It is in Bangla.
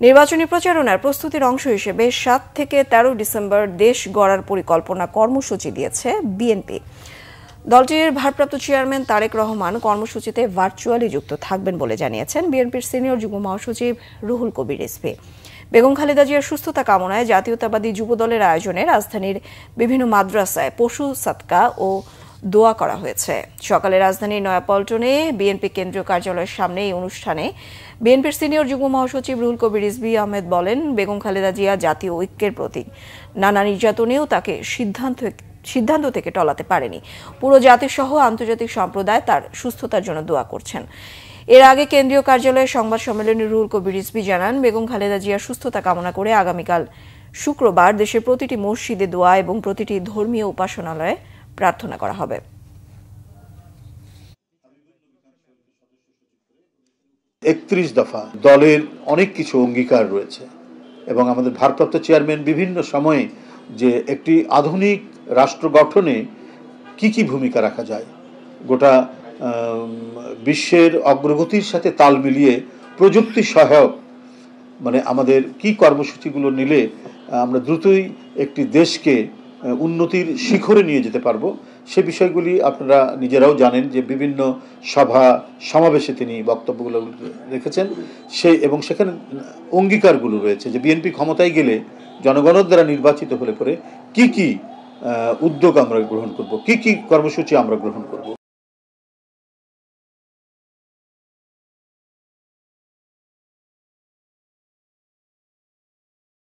নির্বাচনী প্রচারণার প্রস্তুতির অংশ হিসেবে ৭ থেকে ১৩ ডিসেম্বর দেশ গড়ার পরিকল্পনা কর্মসূচি দিয়েছে বিএনপি। দলটির ভারপ্রাপ্ত চেয়ারম্যান তারেক রহমান কর্মসূচিতে ভার্চুয়ালি যুক্ত থাকবেন বলে জানিয়েছেন বিএনপির সিনিয়র যুগ্ম মহাসচিব রুহুল কবির রিজভী। বেগম খালেদা জিয়ার সুস্থতা কামনায় জাতীয়তাবাদী যুবদলের আয়োজনে রাজধানীর বিভিন্ন মাদ্রাসায় পশু সাদকা ও দোয়া করা হয়েছে। সকালে রাজধানীর নয়াপল্টনে বিএনপি কেন্দ্রীয় কার্যালয়ের সামনে এই অনুষ্ঠানে বিএনপির সিনিয়র যুগ্ম মহাসচিব রুহুল কবির রিজভী আহমেদ বলেন, বেগম খালেদা জিয়া জাতীয় ঐক্যের প্রতীক। নানা নির্যাতনেও তাকে সিদ্ধান্ত থেকে টলাতে পারেনি। পুরো জাতিসহ আন্তর্জাতিক সম্প্রদায় তার সুস্থতার জন্য দোয়া করছেন। এর আগে কেন্দ্রীয় কার্যালয়ে সংবাদ সম্মেলনে রুহুল কবির রিজভী জানান, বেগম খালেদা জিয়ার সুস্থতা কামনা করে আগামীকাল শুক্রবার দেশের প্রতিটি মসজিদে দোয়া এবং প্রতিটি ধর্মীয় উপাসনালয়ে প্রার্থনা করা হবে। একত্রিশ দফা দলের অনেক কিছু অঙ্গীকার রয়েছে এবং আমাদের ভারপ্রাপ্ত চেয়ারম্যান বিভিন্ন সময়ে যে একটি আধুনিক রাষ্ট্র গঠনে কি ভূমিকা রাখা যায়, গোটা বিশ্বের অগ্রগতির সাথে তাল মিলিয়ে প্রযুক্তি সহায়ক আমাদের কি কর্মসূচিগুলো নিলে আমরা দ্রুতই একটি দেশকে উন্নতির শিখরে নিয়ে যেতে পারবো, সে বিষয়গুলি আপনারা নিজেরাও জানেন যে বিভিন্ন সভা সমাবেশে তিনি বক্তব্যগুলো রেখেছেন। এবং সেখানে অঙ্গীকারগুলো রয়েছে যে বিএনপি ক্ষমতায় গেলে জনগণের দ্বারা নির্বাচিত হলে পরে কি উদ্যোগ আমরা গ্রহণ করব, কি কর্মসূচি আমরা গ্রহণ করব।